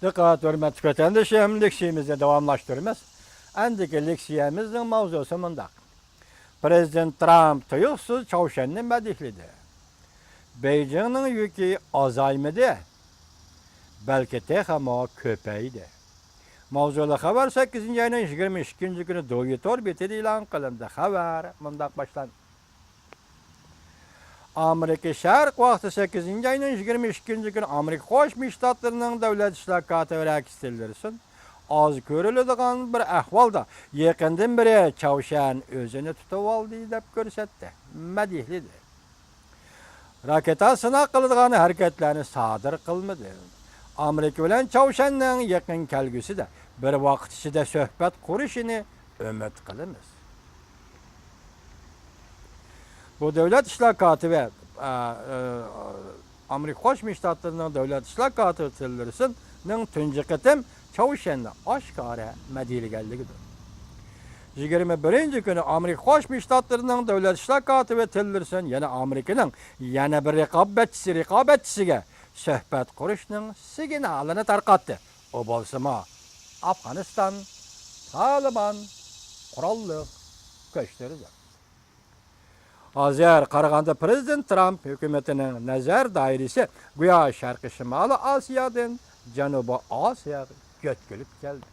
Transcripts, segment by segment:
Dikkat hürmet vatandaşım, leksiyemizi devamlaştırmaz. Andaki leksiyemizin mavzusu mundaq. Prezident Trump tuyuqsuz Çavuşan'ı madihledi. Beijing'nin yükü azaymadı. Belki tek ama köpeydi. Mavzulu haber 8. ayının 22. günü Doyutor bitedi ilan kılındı. Haber mundaq başlan. Amerika Şark vakti 8. ayının 22. günü Amerika Qo'shma Shtatlarının davlat islohoti rakistildirsin. Az ko'riladigan bir ahvolda yaqindan beri Çavuşan o'zini tutib oldi deb ko'rsatdi. Madihlidi. Raketa sinaq qiladigan harakatlarni sodir qilmadi. Amerika bilan Çavuşanning yaqin kelgusida bir vaqt ichida suhbat qurishini umid qilamiz. Bu devlet islohoti ve Amerika Qo'shma Shtatlarının davlat islohoti tillarisining tunji qitim Çavuşan'da oshkora madilganligidir. 21. günü Amerika Qo'shma Shtatlarının davlat islohoti ve tillarisining yana Amerikaning yana bir raqobatchisiga suhbat qurishning signalini tarqatdi. O bo'lsa Afg'oniston Taliban qurolli kuchlaridir. Hozir Qarag'anda Prezident Trump hukumatining nazar doirasi go'yo Sharqiy Shimoliy Osiyodan Janubiy Osiyoga yo'tkilib keldi.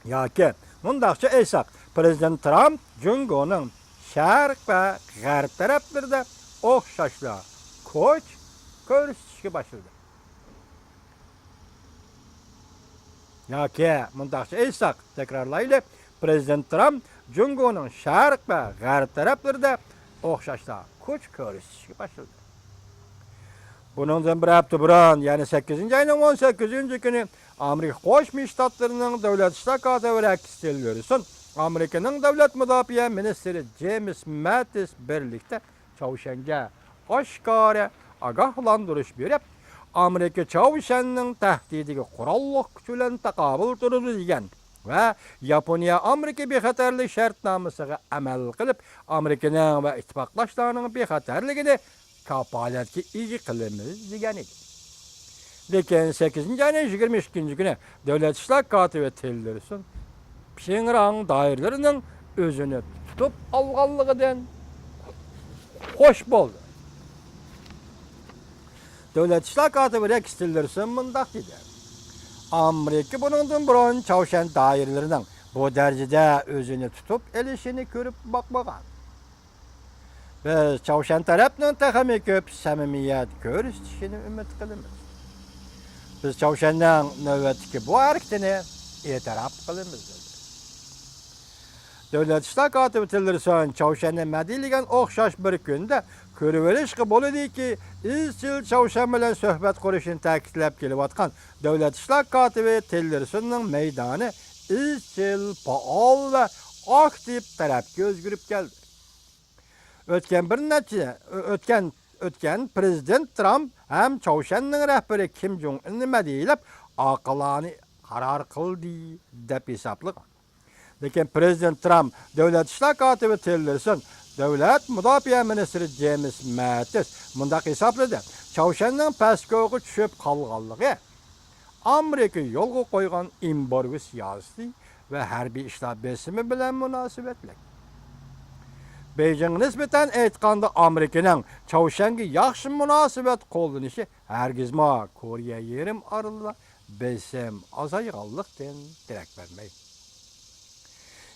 Yoki mundaqcha aytsak, Prezident Trump Jungoning sharq va g'arb taraflarida o'xshashlar ko'ch ko'rsatishga boshladi. Yoki mundaqcha aytsak, takrorlaylik, Prezident Trump Jungoning sharq va g'arb taraflarida o'xshashlar ko'ch ko'rsatishga boshladi. Bundan bir hafta burun, ya'ni 8. ayning 18. kuni Amerika Qo'shma Shtatlarining davlat islohoti vakillari Amerikaning davlat mudofaa ministri James Mattis birlikda Çavuşan'ga oshkora ogohlantirish berib, Amerika Çavuşan'ning tahdidiga qurolli kuch bilan taqobil turadi degan va Yaponiya Amerika bexatarlik shartnomasiga amal qilib, Amerikaning va ittifoqdoshlarining bexatarligini kapolatga ega qilamiz degan edi. Lekin 8. ayning 22. kuni davlat islohoti va tillarisining Pyongyang doiralarining o'zini tutib olganligidan xo'sh bo'ldi. Davlat islohoti va tillarisi mundaq dedi. Amerika bundan burun Çavuşan doiralarining bu darajada o'zini tutib elishini ko'rib boqmagan. Biz Çavuşan tarafning taxmi ko'p samimiyat ko'rsatishini umid qilamiz. Biz Çavuşanning navbatdagi bu harakatini e'tirof qilamiz. Davlat islohoti tillarisining Çavuşanni madilgan o'xshash bir kunda ko'riverishga bo'ladiki, izchil Çavuşan bilan suhbat qurishini ta'kidlab kelayotgan davlat islohoti tillarisining maydoni izchil, faol va aktiv tarafga o'zgarib keldi. O'tgan Prezident Trump ham Çavuşanning rahbari Kim Jong-unni madilab aqlani qaror qildi deb hisoblagan. Lekin Prezident Trump davlat islohoti va tillarisining davlat mudofaa ministri James Mattis mundaq hisobladi. Çavuşanning pastga tushib qolganligi Amerika yo'lga qo'ygan embargo siyosiy va harbiy ishlar besimi bilan munosabatli. Beijing nisbatan aytganda Amerikaning Çavuşanga yaxshi munosabat qo'llanishi hargizmo Koreya yarim orolida besim azayganlikdan darak bermaydi.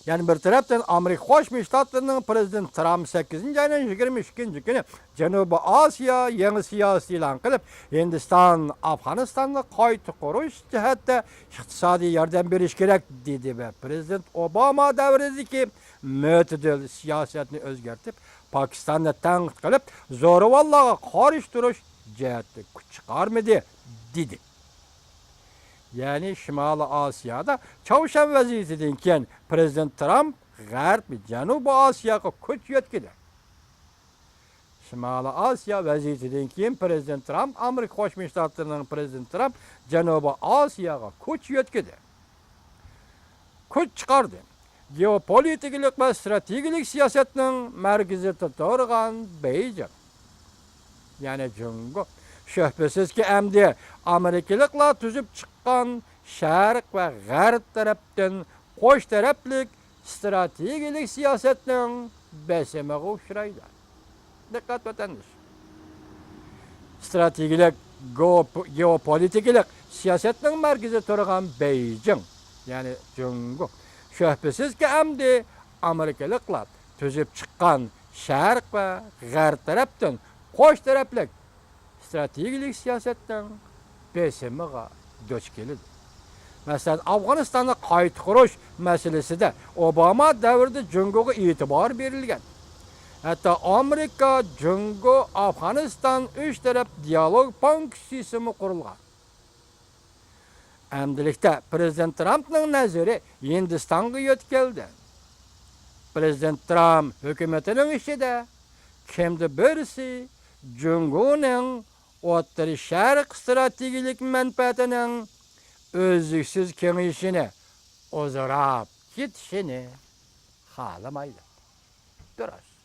Yani bir taraftan Amerika Qo'shma Shtatlarining Prezident Trump 8. ayning 22. kuni Janubiy Osiyo yangi siyosiy e'lon qilib, Hindiston, Afg'onistonni qayta qurish jihatda iqtisodiy yordam berish kerak dedi va Prezident Obama davridagi mo'tadil siyosatni o'zgartib, Pokistonni tanqid qilib, zo'ravonlarga qarshi turish jihatda kuch chiqarmadi dedi. Yani Şimali Asya'da Çavuşan vaziyetinden keyin Prezident Trump G'arb Janubiy Osiyoga kuch yetkazdi. Şimali Osiyo vaziyetidan keyin Prezident Trump Amerika Qo'shma Shtatlarining Prezident Trump Janubiy Osiyoga kuch yetkazdi. Kuch chiqardi. Geopolitik va strategik siyosatning markazida turgan Beijing, yani Jungo Şüphesiz ki əmdi Amerikalıqla tüzüp çıkan Şərq və Qərb tərəfdən qoş tərəflik stratejilik siyasetinin bəsəməğə uçraydı. Dikkat vatandaş. Stratejilik, geopolitiklik siyasetinin merkezi turgan Beijing, yani Cungu. Şüphesiz ki əmdi Amerikalıqla tüzüp çıkan Şərq və Qərb tərəfdən qoş tərəflik stratejilik siyasetinin bəsəməğə döç gelidi. Mesela Afganistan'da kayıt kuruş meselesi de Obama devirde Cungu'ya itibar verilgen. Hatta Amerika, Cungu, Afganistan üç taraf diyalog panksisimi kurulgan. Emdilikte Prezident Trump'ın nazarı Hindistan'a yötkeldi. Prezident Trump hükümetinin işi de kimdi birisi Cungu'nun Orta Şərq stratejilik menfaatinin özlüksüz kengişini ozurap gitişini halamaydı. Biraz.